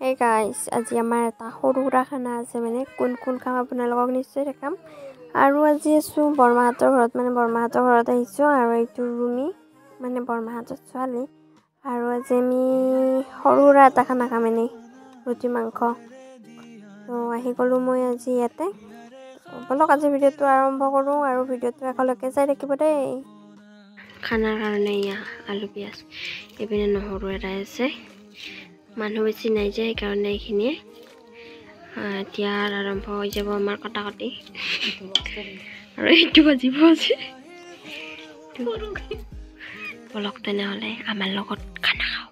Hey guys, আজি আমাৰ এটা সৰু সুৰা খানা আছে মানে কোন কাম আপোনালোকক নিশ্চয় দেখাম আৰু আজি আছো বৰমাহঁতৰ ঘৰত মানে বৰমাহঁতৰ ঘৰত আহিছো আৰু এইটো ৰুমি মানে বৰমাহঁতৰ ছোৱালী আৰু আজি আমি সৰু সুৰা এটা খানা খাম মানে ৰুটি মাংস তো আহি গলো মই আজি ইয়াতে বলক আজি ভিডিঅ'টো আৰম্ভ কৰো আৰু ভিডিঅ'টো একেলগে চাই থাকিব দেই খানাৰ কাৰণে ইয়া আলু পিয়াজ এইপিনে নহৰু এটা আছে মানুহ বেছি নাই যে সেইকাৰণে এইখিনিয়ে এতিয়া আৰম্ভ হৈ যাব আমাৰ কটাকটি আৰু এইটো বাজিব আছে বলক তেনেহ'লে আমাৰ লগত খানা খাওঁ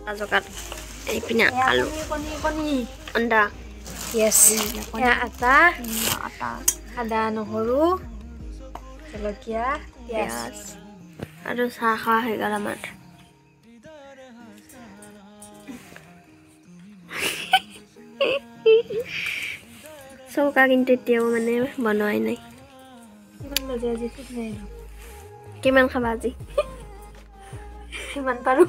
Masukkan ini alu anda yes ya ata ada nohuru jolokia yes harus saka hegalamat so kaginti tiaw mane banoy nai kiman kabaji kiman paru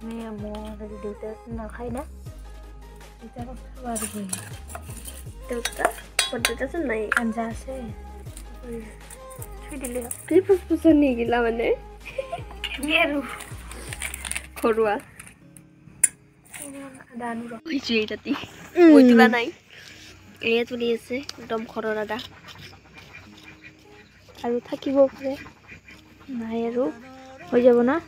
Ini mau dari data nak kaya na? Data apa baru ini? Data, pada senai. Anja se. Sudah lihat. Tapi pusan nih gila mana? Biru. Korua. Ada anu dong. Hijau tadi. Mau juga naik. Tuh lihat sih, dom koror ada. Alu thaki bopre. Nah aru, হৈ যাব না?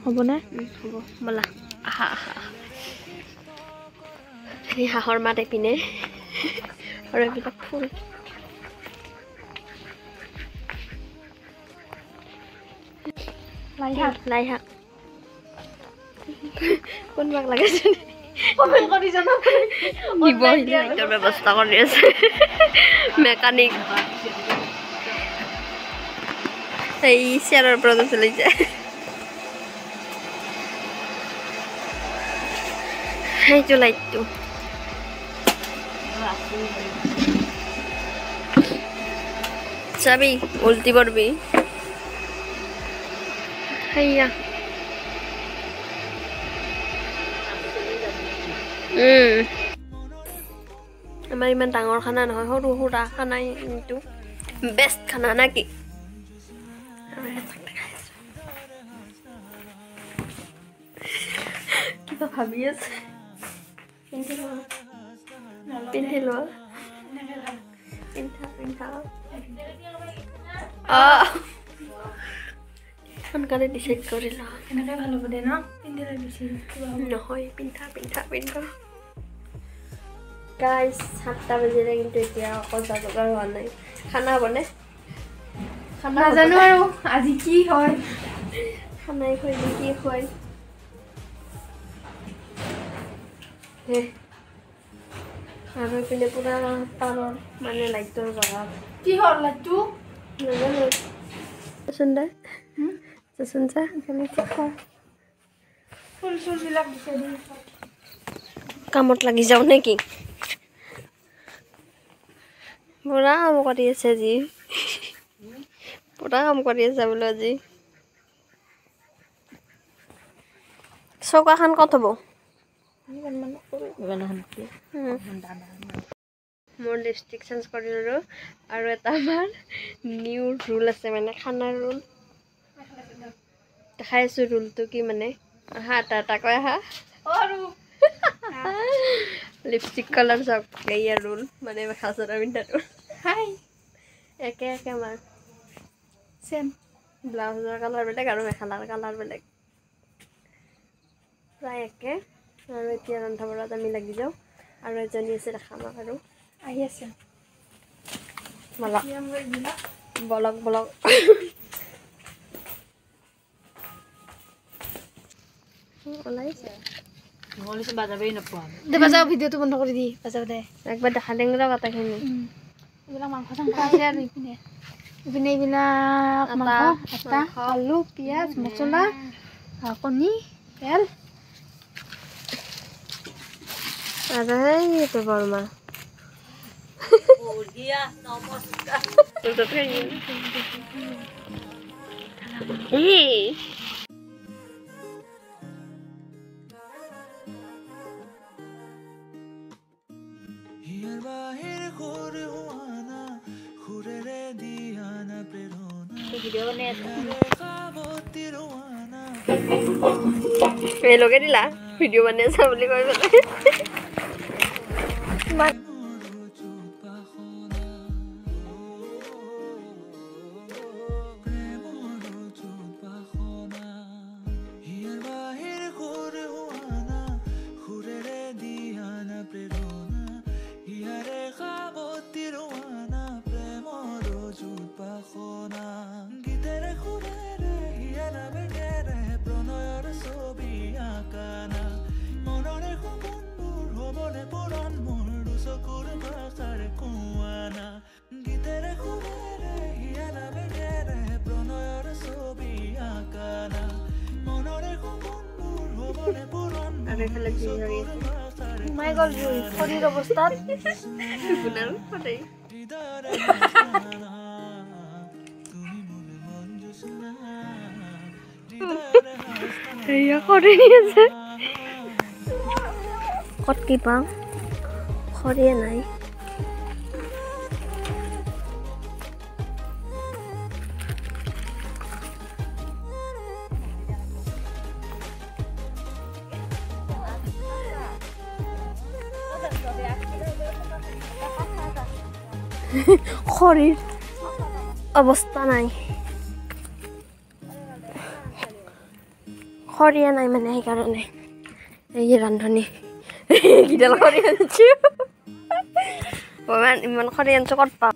হ'ব না? হ'ব বলা আহা এই হাঁহৰ মাত এপিনে আৰু এইবিলাক ফুল লাই শাক কোনবাক লাগাইছে কমেন্ট কৰি জানা নিব আহিলে ব্যৱস্থা কৰি আছে মেকানিক এই চেয়াৰৰ পৰা চলিছে Hai tu light tu. Sabi, ulti barbi. Haiya. Amar iman dangor khana nohoy horu hura khana itu best khana naki. Kita habis. Pinhelo. Pinta. Sonkare decide korila. Enaknya bhalo bode na? Pindira beshi. Nohoy pinta. Guys, 7টা বাজিলে কিন্তু এতিয়া কজা জগাৰ হোৱা নাই খানা বনে খানা নাজানো আৰু আজি কি হয় খানাই খৈলি কি হয় আৰু পিনে পুৰা পাৰৰ মানে লাইটৰ জগা কি হল লাটু নাজানো চন্দা চন্দা এখানে কি হয় ফুল বিলাক দিছে দি কামত লাগি যাও নেকি পুৰা কাম কৰি আছে জি পুৰা কাম কৰি আছে বোলো আজি চৌকাখন কত হ'ব মোৰ লিপষ্টিক চেঞ্জ কৰিলো আৰু এটা আমাৰ নিউ ৰুল আছে মানে খানাৰ ৰুল দেখাই আছো ৰুলটো কি মানে আহা এটা কৈ আহা লিপষ্টিক কালাৰ চাওক এয়া ৰুল মানে খাচৰা পিন্ধাটো হাই একে আমাৰ সেম ব্লাউজৰ কালাৰ বেলেগ আৰু মেখেলাৰ কালাৰ বেলেগ প্ৰায় একে আৰু এতিয়া ৰন্ধা বঢ়াত আমি লাগি যাওঁ আৰু এজনী আছে দেখাম আৰু আহি আছে বলক ওলাইছে নহ'লে বাজাবেই নাপাম দে বাজাও ভিডিঅ'টো বন্ধ কৰি দি বাজাও দে একবাৰ দেখা দেং ৰ কথাখিনি এইবিলাক মাংস চাংস আছে আৰু ইপিনে ইপিনে এইবিলাক মাংস আটা আলু পিঁয়াজ মছলা কণী তেল আৰু এইটো বৰমা লগে দিলা ভিডিঅ' বনাই আছা বুলি কৈ পেলাই সোমাই গ'ল শৰীৰ অৱস্থাত ক'ত কি পাওঁ খৰিয়ে নাই খৰিৰ অৱস্থা নাই খৰিয়ে নাই মানে সেইকাৰণে এই ৰান্ধনি কিডাল খৰি আনিছো ইমান খৰি আনিছো ক'ত পাম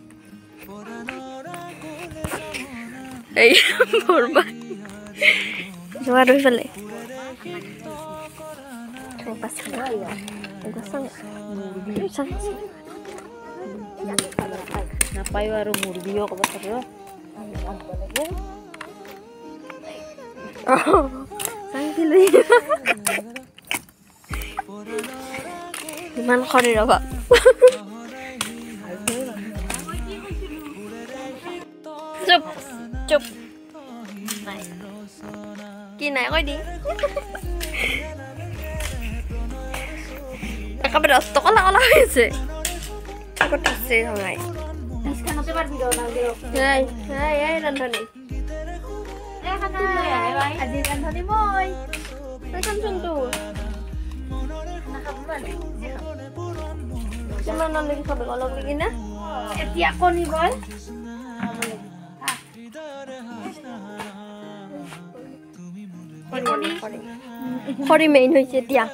এই বৰমা যোৱা ৰৈ পেলাই নাপায় আৰু মুৰ্গীও ক'ব পাৰিব ইমান খৰিৰ অভাৱ চুপ চুপ কি নাই কৈ দি একেবাৰে অস্ত কলা কলা হৈছে আগত আছে সঙাই ৰান্ধনি আজি ৰান্ধনি মই চামচোন তোৰ কিমান লাগি খাব অলপ লাগি না এতিয়া কণী বইল খৰি মেইন হৈছে এতিয়া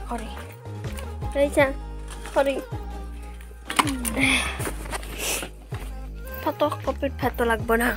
খৰি খৰি ভাতক কপিত ভাতো লাগব না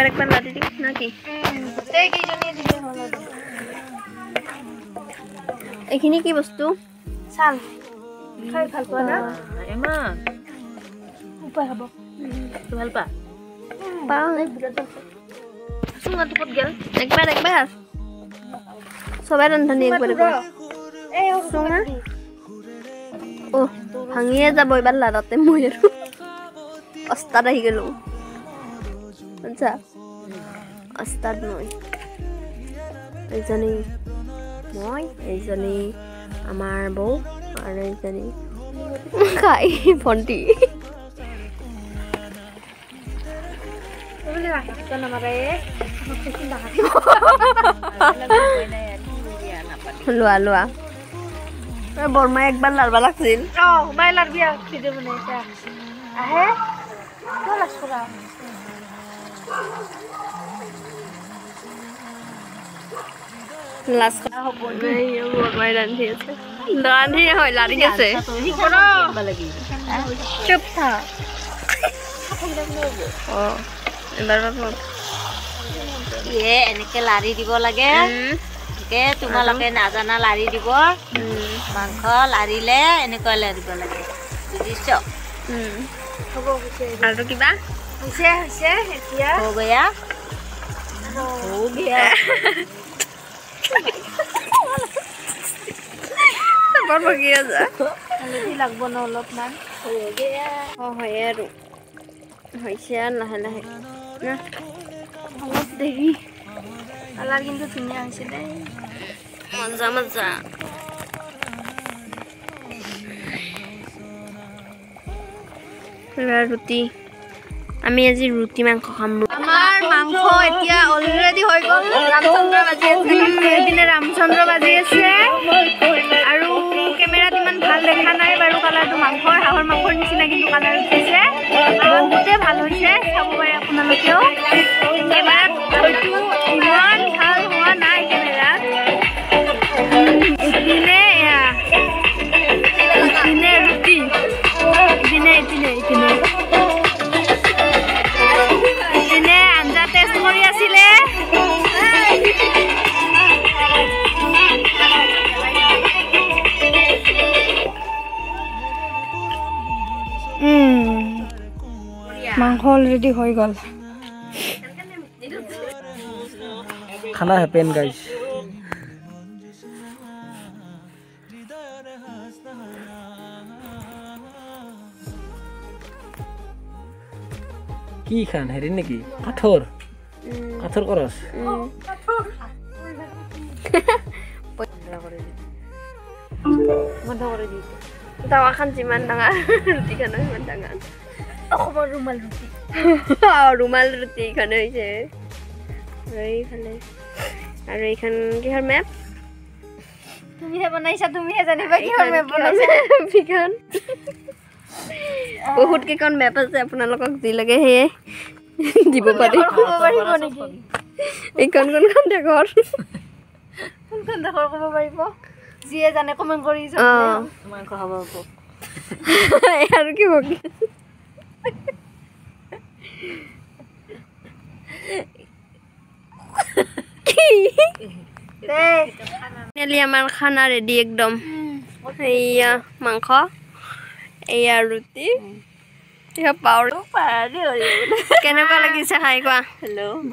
একবাৰ লাদি দিই নাকি এইখিনি কি বস্তু চাল খাই ভাল পোৱা না এমা উপায় হ'ব ভাল পা পাওঁ ক'ত গেল একবাৰ সবাই ৰান্ধনি একবাৰ চুঙা অ ভাঙিয়ে যাব এবাৰ লাড়তে মই আৰু অস্তাদ আহি গেলো আচ্ছা অস্তাদ মই এইজনী মই এইজনী আমাৰ বৌ আৰু এইজনী খাই ভণ্টি Boleh lah, kita nama Raya. Aku cinta hati. লোৱা বৰমা একবাৰ লাৰবা লাগছিল বাইলাৰ বিয়া ভিডিঅ' বনাইছে আহে লাজ কৰা লাজ হ'ব নাই বৰমাই ৰান্ধি আছে ৰান্ধি হয় লাৰি আছে চুপ থা এবাৰ বাবা এনেকে লাৰি দিব লাগে তোমালোকে নাজানা লাৰি দিব মাংস লাৰিলে এনেকৈ লাৰিব লাগে বুজিছ আৰু কিবা হৈছে এতিয়া হৈ গয়া বৰ ভগি আছে হালধি লাগব ন অলপমান হয় আৰু হৈছে আৰু লাহে লাহে অলপ দেৰি কালাৰ কিন্তু ধুনীয়া হৈছে দেই মজা মজা ৰুটি আমি আজি ৰুটি মাংস খাম আমাৰ মাংস এতিয়া অলৰেডি হৈ গ'ল ৰামচন্দ্ৰ বাজি আছে এইপিনে ৰামচন্দ্ৰ বাজি আছে আৰু কেমেৰাত ইমান ভাল দেখা নাই বাৰু কালাৰটো মাংসৰ হাঁহৰ মাংসৰ নিচিনা কিন্তু কালাৰ উঠিছে বহুতে ভাল হৈছে চাব পাৰে আপোনালোকেও কেমেৰাত হয়তো ইমান ভাল হোৱা নাই কেমেৰাত এইপিনে এইপিনে ৰুটি এইপিনে আঞ্জা টেষ্ট কৰি আছিলে মাংস অলৰেডি হৈ গ'ল খানা হ্যাপেন গাইস কি খান হেৰি নেকি কাঠৰ কৰছ বন্ধ কৰি দি টাৱাখান যিমান ডাঙৰ ৰুটিখন সিমান ডাঙৰ অসমৰ ৰুমাল ৰুটি ৰুমাল ৰুটি এইখন হৈছে এইফালে আৰু এইখন কিহৰ মেপ তুমিহে বনাইছা তুমিহে জানিবা কিহৰ মেপ বনাইছা এইখন বহুত কেইখন মেপ আছে আপোনালোকক যি লাগে সেয়ে দিব পাৰি এইখন কোনখন দেশৰ কোনখন দেশৰ ক'ব পাৰিব যিয়ে জানে কমেণ্ট কৰি মাংস খাব আৰু কি বকি আমাৰ খানা ৰেডি একদম এয়া মাংস এয়া ৰুটি এয়া পাউৰ কেনেকুৱা লাগিছে খাই কোৱা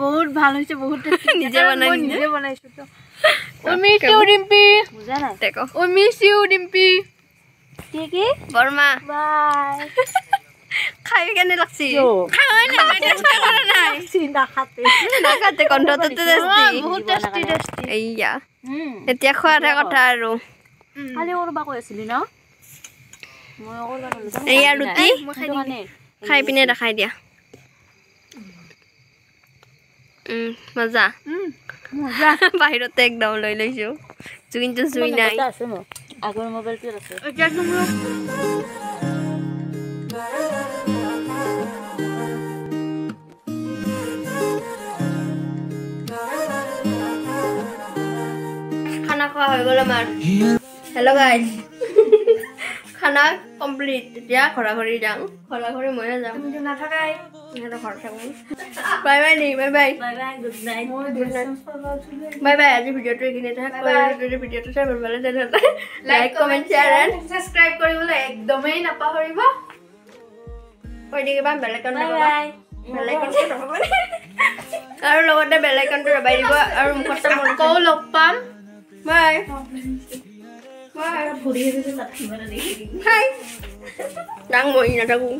বহুত ভাল হৈছে বহুত নিজে বনাই নিজে বনাইছো তো মিছ ইউ ডিম্পি বুজা নাই মিছ ইউ ডিম্পি কি বৰ্মা বাই খাই কেনে লাগছি খাই নাই টেষ্ট কৰা নাই নাখাতে কণ্ঠটো টেষ্টি বহুত টেষ্টি এয়া এতিয়া খোৱাৰে কথা আৰু খালি কৰবা কৈ আছিলি ন এয়া ৰুটি খাই পিনে দেখাই দিয়া মজা বাহিৰতে একদম লৈ লৈছো কিন্তু জুই নাই আগৰ মোবাইলটো আছে এতিয়া তুমি খানা খোৱা হৈ গ'ল আমাৰ হেল্ল' গাইজ খানা কমপ্লিট এতিয়া ঘৰা ঘৰি যাওঁ ঘৰা ঘৰি ময়ে যাম তুমি নাথাকাই সিহঁতৰ ঘৰত থাকোঁ বাই বাই নি bye bye good night bye bye আজি ভিডিঅ'টো এইখিনিতে যদি ভিডিঅ'টো চাই ভাল পালে তেনেহ'লে like comment share and subscribe কৰিবলৈ একদমেই নাপাহৰিব কৈ দি কিবা বেল আইকন আৰু লগতে বেল আইকনটো দবাই দিব আৰু মুখত আকৌ লগ পাম বাই ভৰি আছে হাই ডাং মই নাথাকোঁ